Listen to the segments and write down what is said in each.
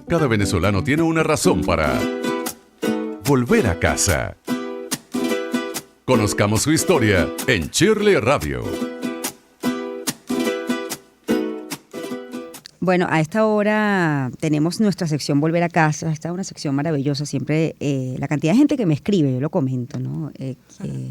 Cada venezolano tiene una razón para volver a casa. Conozcamos su historia en Shirley Radio. Bueno, a esta hora tenemos nuestra sección Volver a Casa. Esta es una sección maravillosa. Siempre la cantidad de gente que me escribe, yo lo comento, ¿no? Que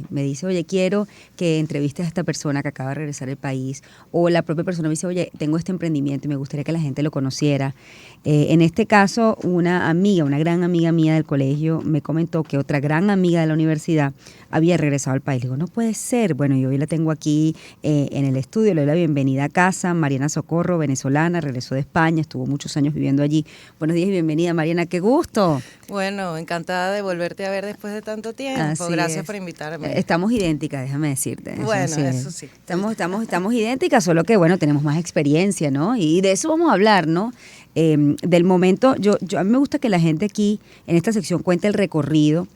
me dice, oye, quiero que entrevistes a esta persona que acaba de regresar al país. O la propia persona me dice, oye, tengo este emprendimiento y me gustaría que la gente lo conociera. En este caso, una amiga, una gran amiga mía del colegio, me comentó que otra gran amiga de la universidad había regresado al país. Le digo, no puede ser. Bueno, yo hoy la tengo aquí en el estudio, le doy la bienvenida a casa. Mariana Socorro, venezolana, regresó de España, estuvo muchos años viviendo allí. Buenos días y bienvenida, Mariana, qué gusto. Bueno, encantada de volverte a ver después de tanto tiempo. Así Gracias es. por invitarme. Estamos idénticas, déjame decirte. Bueno, eso sí. Estamos idénticas, solo que, bueno, tenemos más experiencia, ¿no? Y de eso vamos a hablar, ¿no? Del momento, a mí me gusta que la gente aquí, en esta sección, cuente el recorrido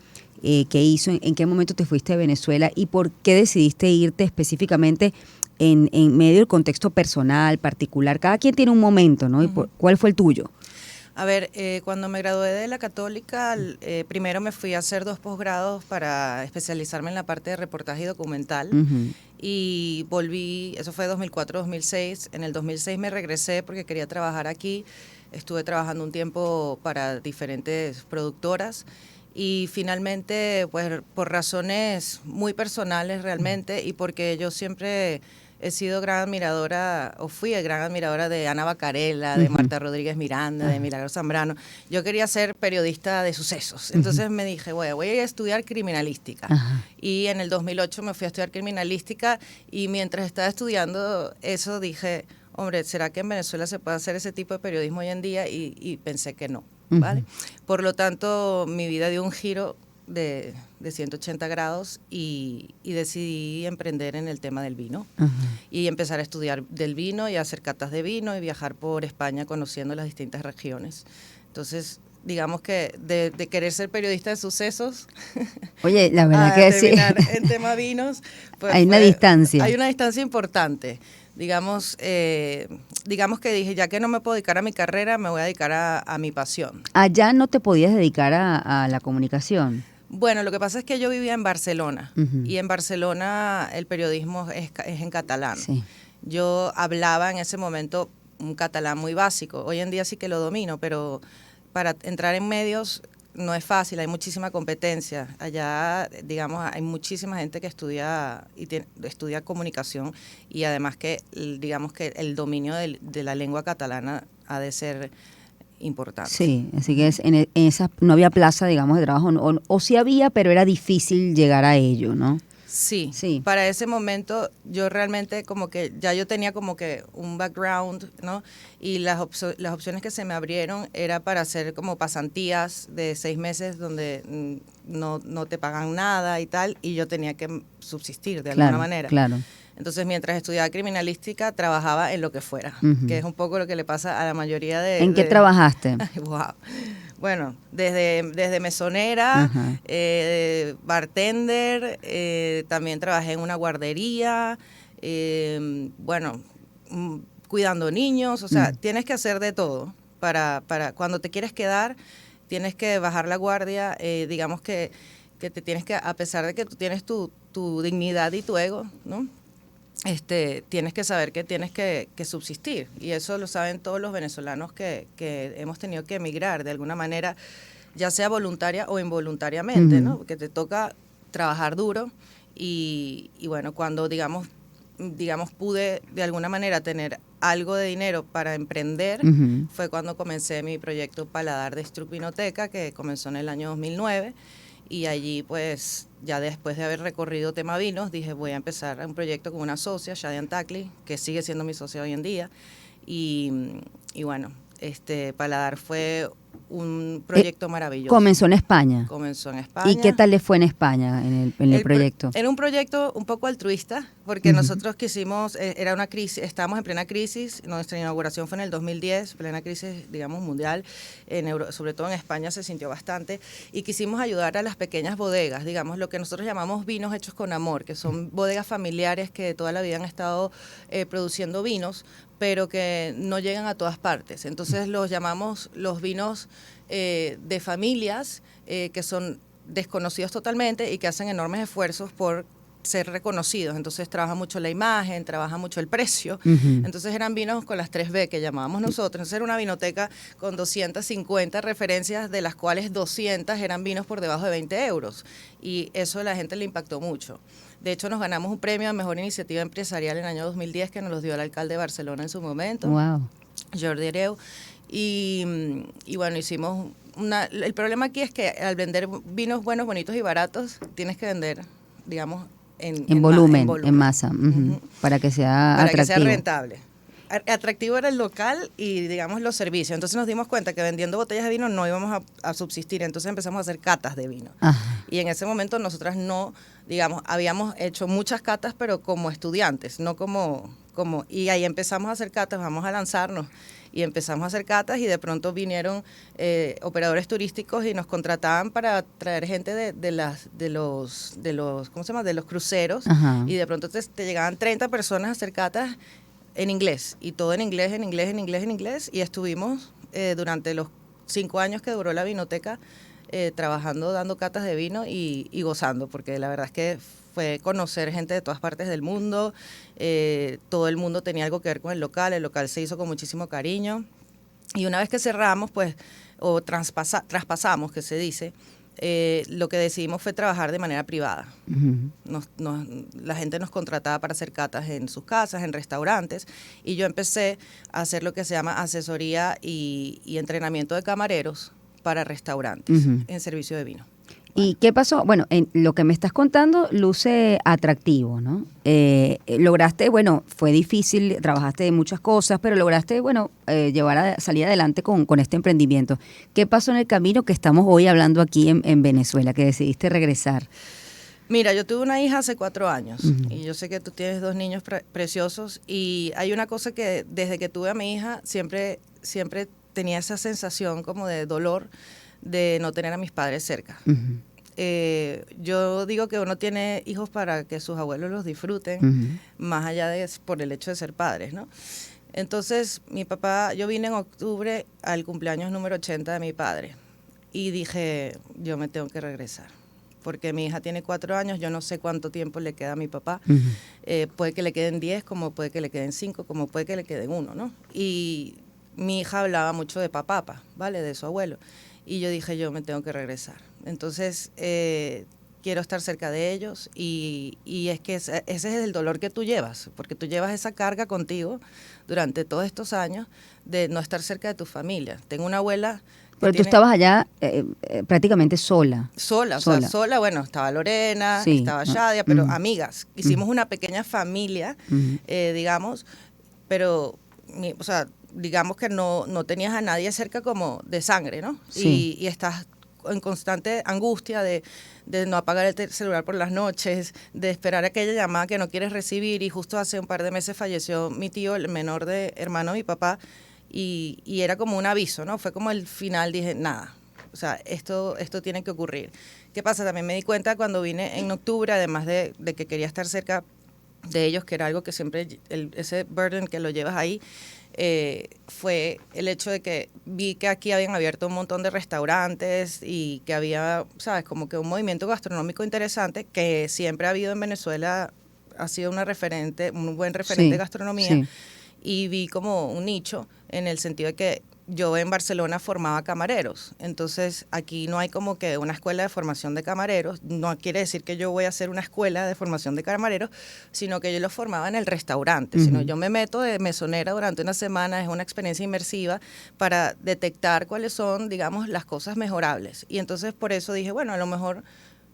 que hizo, en qué momento te fuiste de Venezuela y por qué decidiste irte específicamente en medio del contexto personal, particular. Cada quien tiene un momento, ¿no? ¿Y cuál fue el tuyo? A ver, cuando me gradué de la Católica, primero me fui a hacer 2 posgrados para especializarme en la parte de reportaje y documental. Y volví, eso fue 2004-2006. En el 2006 me regresé porque quería trabajar aquí. Estuve trabajando un tiempo para diferentes productoras. Y finalmente, pues por razones muy personales realmente, y porque yo siempre he sido gran admiradora, o fui gran admiradora de Ana Bacarela, de Marta Rodríguez Miranda, de Milagro Zambrano. Yo quería ser periodista de sucesos. Entonces me dije, voy a ir a estudiar criminalística. Y en el 2008 me fui a estudiar criminalística y mientras estaba estudiando eso dije, hombre, ¿será que en Venezuela se puede hacer ese tipo de periodismo hoy en día? Y pensé que no. ¿Vale? Por lo tanto, mi vida dio un giro de 180 grados y decidí emprender en el tema del vino y empezar a estudiar del vino y a hacer catas de vino y viajar por España conociendo las distintas regiones. Entonces, digamos que de querer ser periodista de sucesos, oye, la verdad a que terminar en tema vinos, pues hay una distancia. Hay una distancia importante. Digamos que dije, ya que no me puedo dedicar a mi carrera, me voy a dedicar a mi pasión. Allá no te podías dedicar a la comunicación. Bueno, lo que pasa es que yo vivía en Barcelona y en Barcelona el periodismo es en catalán. Sí. Yo hablaba en ese momento un catalán muy básico. Hoy en día sí que lo domino, pero para entrar en medios no es fácil, hay muchísima competencia. Allá, digamos, hay muchísima gente que estudia estudia comunicación y además que, digamos que el dominio de la lengua catalana ha de ser importante. Sí, así que en esa no había plaza, digamos, de trabajo, o sí había, pero era difícil llegar a ello, ¿no? Sí, para ese momento yo realmente como que ya yo tenía como que un background, ¿no? Y las opciones que se me abrieron era para hacer como pasantías de 6 meses donde no te pagan nada y tal, y yo tenía que subsistir de alguna manera. Claro. Entonces, mientras estudiaba criminalística, trabajaba en lo que fuera, que es un poco lo que le pasa a la mayoría de... ¿En qué trabajaste? Ay, wow. Bueno, desde mesonera, bartender, también trabajé en una guardería, bueno, cuidando niños, o sea, tienes que hacer de todo para cuando te quieres quedar, tienes que bajar la guardia, digamos que te tienes que, a pesar de que tú tienes tu dignidad y tu ego, ¿no? Tienes que saber que tienes que subsistir, y eso lo saben todos los venezolanos que hemos tenido que emigrar de alguna manera, ya sea voluntaria o involuntariamente, ¿no? Porque te toca trabajar duro y bueno, cuando digamos pude de alguna manera tener algo de dinero para emprender, fue cuando comencé mi proyecto Paladar de Struc Vinoteca, que comenzó en el año 2009. Y allí, pues, ya después de haber recorrido tema vinos, dije, voy a empezar un proyecto con una socia, Shadian Takli, que sigue siendo mi socia hoy en día. Y bueno, Paladar fue un proyecto maravilloso. ¿Comenzó en España? Comenzó en España. ¿Y qué tal le fue en España en el proyecto? Era un proyecto un poco altruista, porque nosotros quisimos, era una crisis, estábamos en plena crisis, nuestra inauguración fue en el 2010, plena crisis, digamos, mundial, sobre todo en España se sintió bastante, y quisimos ayudar a las pequeñas bodegas, digamos, lo que nosotros llamamos vinos hechos con amor, que son bodegas familiares que toda la vida han estado produciendo vinos, pero que no llegan a todas partes. Entonces los llamamos los vinos de familias que son desconocidos totalmente y que hacen enormes esfuerzos por ser reconocidos. Entonces trabaja mucho la imagen, trabaja mucho el precio. Entonces eran vinos con las 3B que llamábamos nosotros. Entonces era una vinoteca con 250 referencias, de las cuales 200 eran vinos por debajo de 20 euros. Y eso a la gente le impactó mucho. De hecho, nos ganamos un premio a Mejor Iniciativa Empresarial en el año 2010 que nos lo dio el alcalde de Barcelona en su momento, Wow. Jordi Hereu. Y bueno, hicimos el problema aquí es que al vender vinos buenos, bonitos y baratos, tienes que vender, digamos, en volumen, en masa, para que sea para atractivo. que sea rentable. Atractivo era el local y, digamos, los servicios. Entonces nos dimos cuenta que vendiendo botellas de vino no íbamos a subsistir. Entonces empezamos a hacer catas de vino. Ajá. Y en ese momento nosotras no, digamos, habíamos hecho muchas catas, pero como estudiantes, no como y ahí empezamos a hacer catas, vamos a lanzarnos. Y empezamos a hacer catas y de pronto vinieron operadores turísticos y nos contrataban para traer gente de los ¿cómo se llama? De los cruceros. Ajá. Y de pronto te llegaban 30 personas a hacer catas en inglés, y todo en inglés, y estuvimos durante los 5 años que duró la vinoteca trabajando, dando catas de vino y gozando, porque la verdad es que fue conocer gente de todas partes del mundo, todo el mundo tenía algo que ver con el local se hizo con muchísimo cariño, y una vez que cerramos, pues, o traspasamos, que se dice, lo que decidimos fue trabajar de manera privada. La gente nos contrataba para hacer catas en sus casas, en restaurantes, y yo empecé a hacer lo que se llama asesoría y entrenamiento de camareros para restaurantes en servicio de vino. ¿Y qué pasó? Bueno, lo que me estás contando luce atractivo, ¿no? Lograste, bueno, fue difícil, trabajaste de muchas cosas, pero lograste, bueno, salir adelante con este emprendimiento. ¿Qué pasó en el camino que estamos hoy hablando aquí en Venezuela, que decidiste regresar? Mira, yo tuve una hija hace 4 años y yo sé que tú tienes 2 niños preciosos, y hay una cosa que desde que tuve a mi hija siempre tenía esa sensación como de dolor de no tener a mis padres cerca. Yo digo que uno tiene hijos para que sus abuelos los disfruten, más allá de por el hecho de ser padres, ¿no? Entonces, mi papá, yo vine en octubre al cumpleaños número 80 de mi padre y dije, yo me tengo que regresar, porque mi hija tiene 4 años, yo no sé cuánto tiempo le queda a mi papá, puede que le queden 10, como puede que le queden 5, como puede que le queden 1, ¿no? Y mi hija hablaba mucho de papá, ¿vale? De su abuelo. Y yo dije, yo me tengo que regresar. Entonces, quiero estar cerca de ellos, y es que ese es el dolor que tú llevas, porque tú llevas esa carga contigo durante todos estos años de no estar cerca de tu familia. Tengo una abuela... Pero tú estabas allá prácticamente sola. Sola, bueno, estaba Lorena, sí, estaba Shadia, pero amigas. Hicimos una pequeña familia, digamos, pero, o sea, digamos que no tenías a nadie cerca como de sangre, ¿no? Sí. Y estás en constante angustia de no apagar el celular por las noches, de esperar aquella llamada que no quieres recibir, y justo hace un par de meses falleció mi tío, el menor hermano de mi papá, y era como un aviso, ¿no? Fue como el final, dije, nada, o sea, esto tiene que ocurrir. ¿Qué pasa? También me di cuenta cuando vine en octubre, además de que quería estar cerca de ellos, que era algo que siempre, ese burden que lo llevas ahí, fue el hecho de que vi que aquí habían abierto un montón de restaurantes y que había, ¿sabes? Como que un movimiento gastronómico interesante que siempre ha habido en Venezuela, ha sido un buen referente de gastronomía, sí. Y vi como un nicho en el sentido de que yo en Barcelona formaba camareros, entonces aquí no hay como que una escuela de formación de camareros, no quiere decir que yo voy a hacer una escuela de formación de camareros, sino que yo los formaba en el restaurante, sino yo me meto de mesonera durante una semana, es una experiencia inmersiva para detectar cuáles son, digamos, las cosas mejorables, y entonces por eso dije, bueno, a lo mejor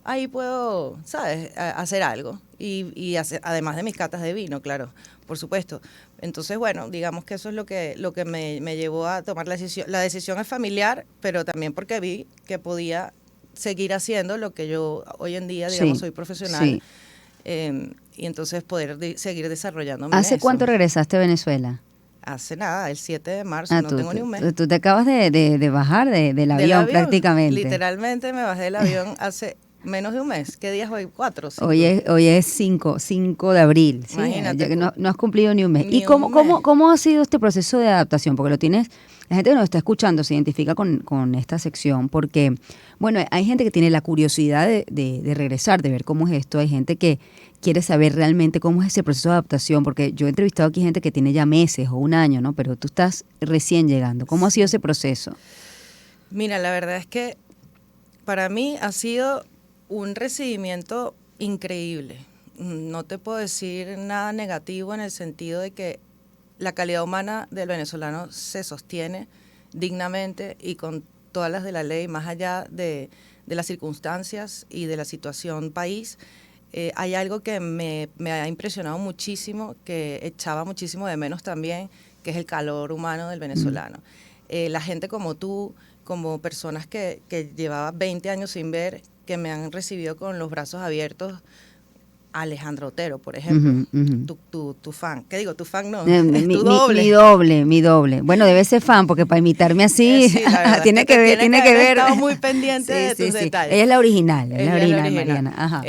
ahí puedo, ¿sabes?, hacer algo, y hacer, además de mis catas de vino, claro, por supuesto. Entonces, bueno, digamos que eso es lo que me llevó a tomar la decisión. La decisión es familiar, pero también porque vi que podía seguir haciendo lo que yo hoy en día, digamos, soy profesional. Y entonces poder seguir desarrollándome. ¿Hace cuánto regresaste a Venezuela? Hace nada, el 7 de marzo, no tengo ni un mes. Tú te acabas de bajar del avión prácticamente. Literalmente me bajé del avión hace menos de un mes. ¿Qué día es hoy? 4, 5. Hoy es 5 de abril. ¿Sí? Imagínate. Ya que no has cumplido ni un mes. Ni ¿Y cómo, un mes. cómo ha sido este proceso de adaptación? Porque lo tienes, la gente que nos está escuchando se identifica con esta sección porque, bueno, hay gente que tiene la curiosidad de regresar, de ver cómo es esto. Hay gente que quiere saber realmente cómo es ese proceso de adaptación, porque yo he entrevistado aquí gente que tiene ya meses o un año, ¿no? Pero tú estás recién llegando. ¿Cómo ha sido ese proceso? Mira, la verdad es que para mí ha sido un recibimiento increíble. No te puedo decir nada negativo en el sentido de que la calidad humana del venezolano se sostiene dignamente y con todas las de la ley, más allá de las circunstancias y de la situación país. Hay algo que me ha impresionado muchísimo, que echaba muchísimo de menos también, que es el calor humano del venezolano. La gente como tú, como personas que llevaba 20 años sin ver, que me han recibido con los brazos abiertos. Alejandro Otero, por ejemplo, tu fan. ¿Qué digo? Tu fan no, es tu doble. Mi doble. Bueno, debe ser fan, porque para imitarme así sí, la verdad, tiene que ver. Tiene que ver. Estado muy pendiente de tus detalles. Ella es la original, original. Mariana. Ajá.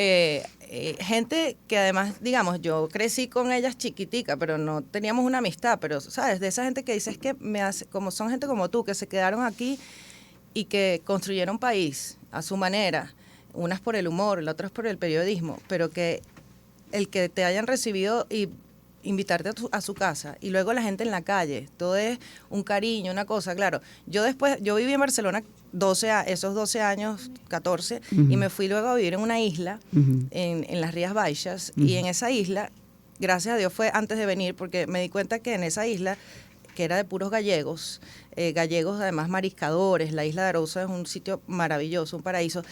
Gente que además, digamos, yo crecí con ellas chiquitica, pero no teníamos una amistad, pero, ¿sabes? De esa gente que dices que me hace, como son gente como tú, que se quedaron aquí y que construyeron país a su manera, unas por el humor, las otras por el periodismo, pero que el que te hayan recibido y invitarte a su casa y luego la gente en la calle, todo es un cariño, una cosa, claro. Yo viví en Barcelona esos 12 años, 14, y me fui luego a vivir en una isla, en las Rías Baixas, y en esa isla, gracias a Dios fue antes de venir, porque me di cuenta que en esa isla, que era de puros gallegos además mariscadores, la isla de Arousa es un sitio maravilloso, un paraíso.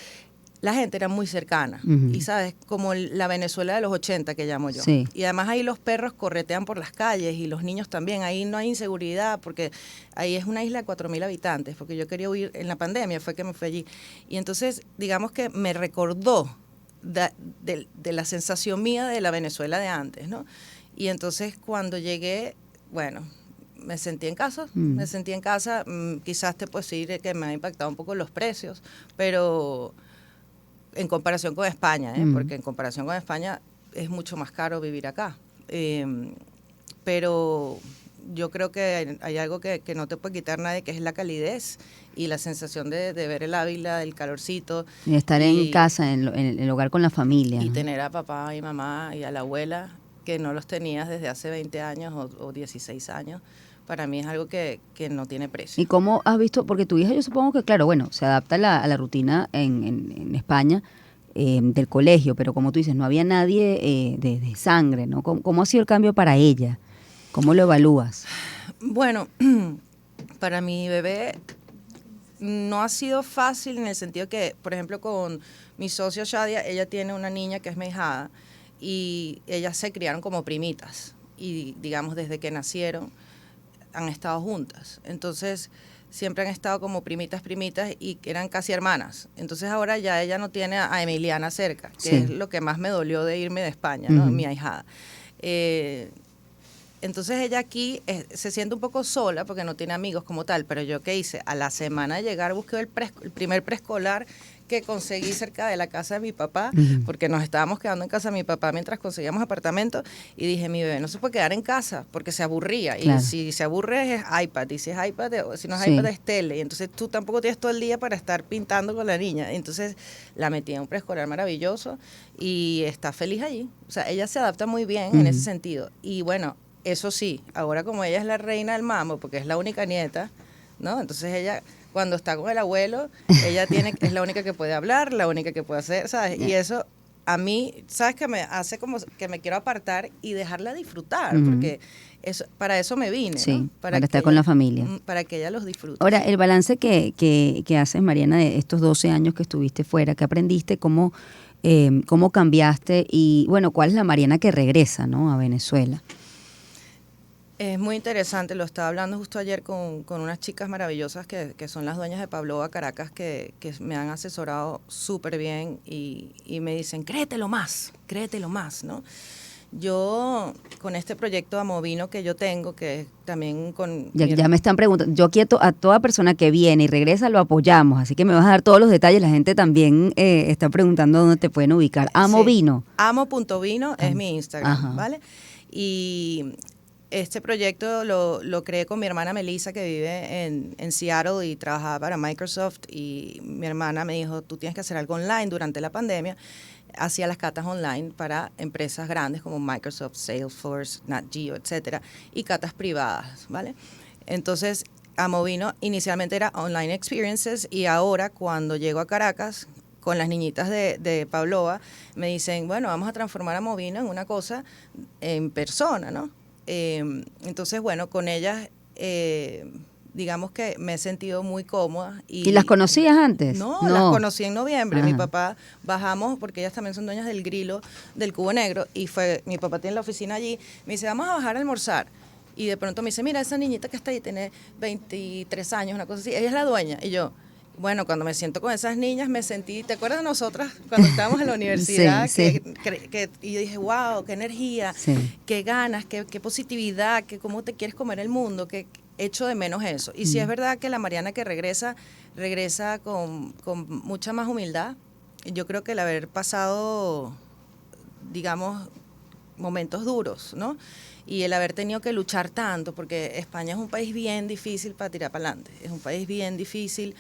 La gente era muy cercana, y sabes, como la Venezuela de los 80 que llamo yo. Sí. Y además ahí los perros corretean por las calles y los niños también, ahí no hay inseguridad porque ahí es una isla de 4.000 habitantes, porque yo quería huir en la pandemia, fue que me fui allí. Y entonces, digamos que me recordó de la sensación mía de la Venezuela de antes, ¿no? Y entonces cuando llegué, bueno, me sentí en casa, quizás te puedo decir que me ha impactado un poco los precios, pero en comparación con España, porque en comparación con España es mucho más caro vivir acá. Pero yo creo que hay algo que no te puede quitar nadie, que es la calidez y la sensación de ver el Ávila, el calorcito. Y estar en casa, en el hogar con la familia. Y ¿no? tener a papá y mamá y a la abuela, que no los tenías desde hace 20 años o 16 años. Para mí es algo que no tiene precio. ¿Y cómo has visto? Porque tu hija, yo supongo que, claro, bueno, se adapta a la rutina en España del colegio, pero como tú dices, no había nadie de sangre, ¿no? ¿Cómo ha sido el cambio para ella? ¿Cómo lo evalúas? Bueno, para mi bebé no ha sido fácil en el sentido que, por ejemplo, con mi socio Shadia, ella tiene una niña que es mi hijada y ellas se criaron como primitas y, digamos, desde que nacieron han estado juntas. Entonces, siempre han estado como primitas y eran casi hermanas. Entonces, ahora ya ella no tiene a Emiliana cerca, que es lo que más me dolió de irme de España, ¿no? Mi ahijada. Entonces, ella aquí se siente un poco sola porque no tiene amigos como tal, pero yo, ¿qué hice? A la semana de llegar busqué el primer preescolar que conseguí cerca de la casa de mi papá, porque nos estábamos quedando en casa de mi papá mientras conseguíamos apartamento, y dije, mi bebé no se puede quedar en casa, porque se aburría, claro. Y si se aburre es iPad, y si es iPad, si no es iPad es tele, y entonces tú tampoco tienes todo el día para estar pintando con la niña, entonces la metí en un preescolar maravilloso, y está feliz allí, o sea, ella se adapta muy bien en ese sentido, y bueno, eso sí, ahora como ella es la reina del mambo, porque es la única nieta, ¿no? Entonces ella, cuando está con el abuelo, ella es la única que puede hablar, la única que puede hacer, ¿sabes? Y eso a mí, ¿sabes? Que me hace como que me quiero apartar y dejarla disfrutar, porque para eso me vine, sí, ¿no? para estar con la familia. Para que ella los disfrute. Ahora, el balance que haces, Mariana, de estos 12 años que estuviste fuera, ¿qué aprendiste? ¿Cómo cambiaste? Y, bueno, ¿cuál es la Mariana que regresa, ¿no? A Venezuela? Es muy interesante, lo estaba hablando justo ayer con unas chicas maravillosas que son las dueñas de Pavlova Caracas, que me han asesorado súper bien y me dicen, créetelo más, ¿no? Yo, con este proyecto Amovino que yo tengo, que también con... Ya me están preguntando, yo quiero a toda persona que viene y regresa lo apoyamos, así que me vas a dar todos los detalles. La gente también está preguntando dónde te pueden ubicar. Amovino. Sí. Amo.vino es mi Instagram, Ajá. ¿vale? Y este proyecto lo creé con mi hermana Melissa, que vive en Seattle y trabajaba para Microsoft, y mi hermana me dijo, tú tienes que hacer algo online durante la pandemia. Hacía las catas online para empresas grandes como Microsoft, Salesforce, Nat Geo, etcétera, y catas privadas, ¿vale? Entonces, Amovino inicialmente era online experiences, y ahora cuando llego a Caracas con las niñitas de Pabloa, me dicen, bueno, vamos a transformar Amovino en una cosa en persona, ¿no? Entonces, bueno, con ellas... digamos que me he sentido muy cómoda. ¿Y las conocías antes? No, las conocí en noviembre. Ajá. Mi papá, bajamos, porque ellas también son dueñas del Grilo, del Cubo Negro, y mi papá tiene la oficina allí, me dice, vamos a bajar a almorzar. Y de pronto me dice, mira, esa niñita que está ahí tiene 23 años, una cosa así, ella es la dueña. Y yo, bueno, cuando me siento con esas niñas me sentí, ¿te acuerdas de nosotras cuando estábamos en la universidad? Sí. Y yo dije, wow, qué energía, qué ganas, qué positividad, cómo te quieres comer el mundo, que echo de menos eso. Y sí es verdad que la Mariana que regresa con mucha más humildad. Yo creo que el haber pasado, digamos, momentos duros, ¿no? Y el haber tenido que luchar tanto, porque España es un país bien difícil para tirar para adelante, es un país bien difícil.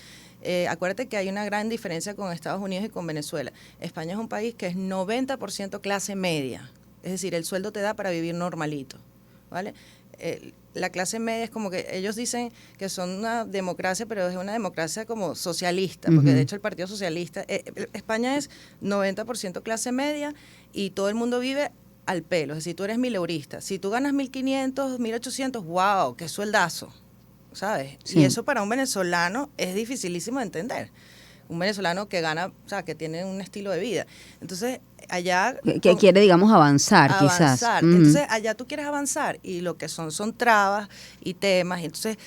Acuérdate que hay una gran diferencia con Estados Unidos y con Venezuela. España es un país que es 90% clase media, es decir, el sueldo te da para vivir normalito, ¿vale? La clase media es como que ellos dicen que son una democracia, pero es una democracia como socialista, porque de hecho el Partido Socialista, España es 90% clase media y todo el mundo vive al pelo, es decir, tú eres mileurista. Si tú ganas 1.500, 1.800, wow, qué sueldazo, ¿sabes? Sí. Y eso para un venezolano es dificilísimo de entender. Un venezolano que gana, o sea, que tiene un estilo de vida. Entonces, allá... Que quiere, digamos, avanzar, quizás. Entonces, allá tú quieres avanzar y lo que son trabas y temas. Entonces,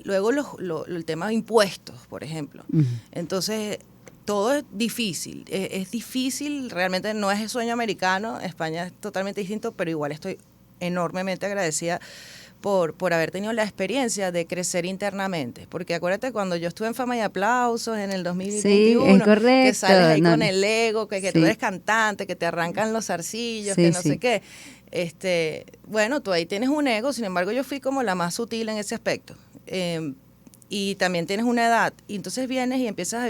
luego el tema de impuestos, por ejemplo. Entonces, todo es difícil. Es difícil, realmente no es el sueño americano. España es totalmente distinto, pero igual estoy enormemente agradecida por haber tenido la experiencia de crecer internamente. Porque acuérdate, cuando yo estuve en Fama y Aplausos en el 2021, sí, es correcto, que sales ahí con el ego, que tú eres cantante, que te arrancan los zarcillos, que no sé qué. Bueno, tú ahí tienes un ego, sin embargo yo fui como la más sutil en ese aspecto. Y también tienes una edad, y entonces vienes y empiezas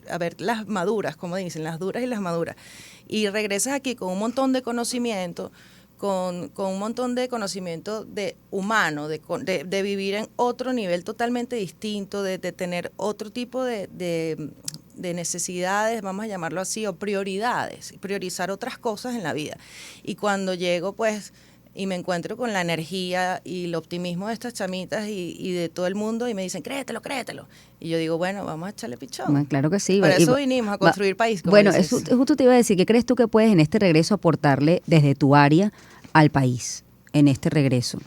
a ver las maduras, como dicen, las duras y las maduras. Y regresas aquí con un montón de conocimiento, con un montón de conocimiento de humano, de vivir en otro nivel totalmente distinto, de tener otro tipo de necesidades, vamos a llamarlo así, o prioridades, priorizar otras cosas en la vida. Y cuando llego, pues, y me encuentro con la energía y el optimismo de estas chamitas y de todo el mundo, y me dicen, créetelo, créetelo. Y yo digo, bueno, vamos a echarle pichón. Bueno, claro que sí. Para eso vinimos, a construir país. Bueno, justo te iba a decir, ¿qué crees tú que puedes en este regreso aportarle desde tu área al país, en este regreso?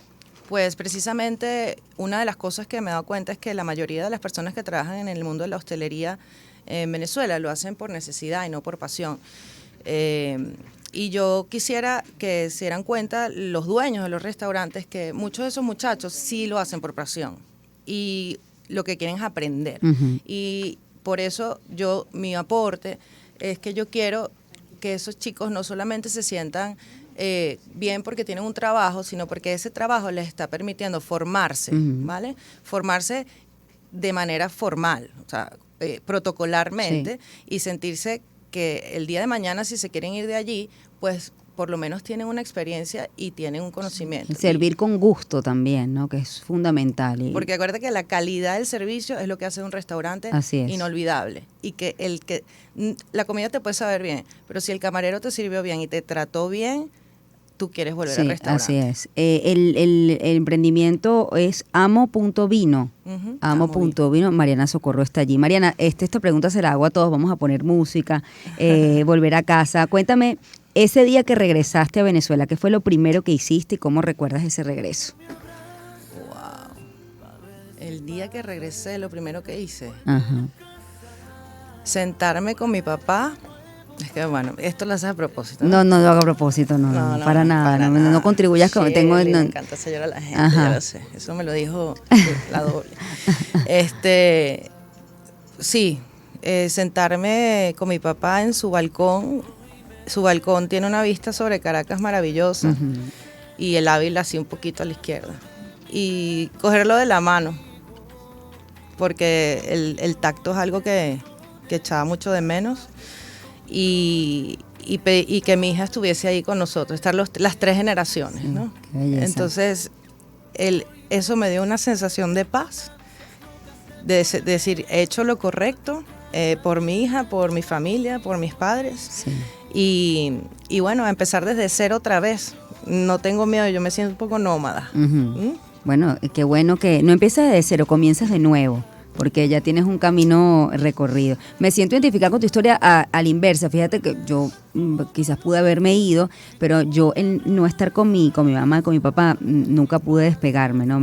Pues precisamente una de las cosas que me he dado cuenta es que la mayoría de las personas que trabajan en el mundo de la hostelería en Venezuela lo hacen por necesidad y no por pasión. Y yo quisiera que se dieran cuenta los dueños de los restaurantes que muchos de esos muchachos sí lo hacen por pasión y lo que quieren es aprender. Y por eso mi aporte es que yo quiero que esos chicos no solamente se sientan bien porque tienen un trabajo, sino porque ese trabajo les está permitiendo formarse, ¿vale? Formarse de manera formal, o sea, protocolarmente, y sentirse que el día de mañana, si se quieren ir de allí, pues por lo menos tienen una experiencia y tienen un conocimiento. Servir con gusto también, ¿no? Que es fundamental. Porque acuérdate que la calidad del servicio es lo que hace un restaurante inolvidable. Y que la comida te puede saber bien, pero si el camarero te sirvió bien y te trató bien, tú quieres volver al restaurante. Así es. El emprendimiento es amo.vino. Amo.vino. Mariana Socorro está allí. Mariana, esta pregunta se la hago a todos. Vamos a poner música, volver a casa. Cuéntame, ese día que regresaste a Venezuela, ¿qué fue lo primero que hiciste y cómo recuerdas ese regreso? Wow. El día que regresé, lo primero que hice. Ajá. Sentarme con mi papá Es que bueno, esto lo haces a propósito. No, no lo hago a propósito, para nada. No contribuyas como tengo. Me encanta hacer llorar a la gente, ya lo sé. Eso me lo dijo la doble. Sí, sentarme con mi papá en su balcón. Su balcón tiene una vista sobre Caracas maravillosa y el Ávila así un poquito a la izquierda. Y cogerlo de la mano, porque el tacto es algo que echaba mucho de menos. Y que mi hija estuviese ahí con nosotros, estar las 3 generaciones, ¿no? Entonces, eso me dio una sensación de paz, de decir, he hecho lo correcto por mi hija, por mi familia, por mis padres, y bueno, empezar desde cero otra vez. No tengo miedo, yo me siento un poco nómada. Bueno, qué bueno que no empiezas desde cero, comienzas de nuevo, porque ya tienes un camino recorrido. Me siento identificada con tu historia a la inversa. Fíjate que yo quizás pude haberme ido, pero yo el no estar con mi mamá, con mi papá, nunca pude despegarme, ¿no?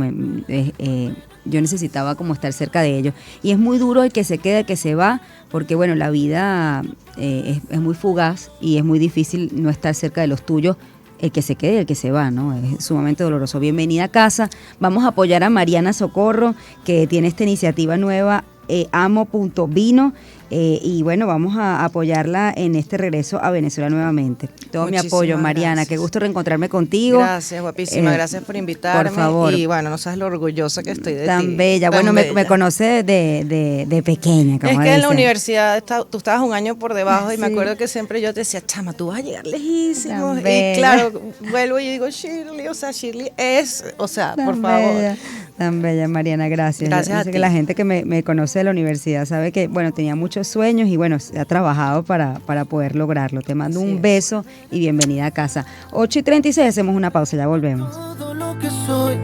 Yo necesitaba como estar cerca de ellos. Y es muy duro el que se queda, el que se va, porque bueno, la vida es muy fugaz y es muy difícil no estar cerca de los tuyos. El que se quede y el que se va, ¿no? Es sumamente doloroso. Bienvenida a casa. Vamos a apoyar a Mariana Socorro, que tiene esta iniciativa nueva, amo.vino, y bueno, vamos a apoyarla en este regreso a Venezuela nuevamente. Todo mi apoyo, Mariana. Gracias. Qué gusto reencontrarme contigo. Gracias, guapísima. Gracias por invitarme. Por favor. Y bueno, no sabes lo orgullosa que estoy de ti. Tan bella. Bueno, me conoce de pequeña. Es que en la universidad tú estabas un año por debajo y me acuerdo que siempre yo te decía, chama, tú vas a llegar lejísimo. Tan Y bella. claro, vuelvo y digo, Shirley, Shirley es, Tan por favor. Bella. Tan bella, Mariana, gracias. Gracias Yo a sé ti. que la gente que me conoce de la universidad sabe que, bueno, tenía muchos sueños y bueno, se ha trabajado para poder lograrlo. Te mando un beso y bienvenida a casa. 8:36, hacemos una pausa, ya volvemos. Todo lo que soy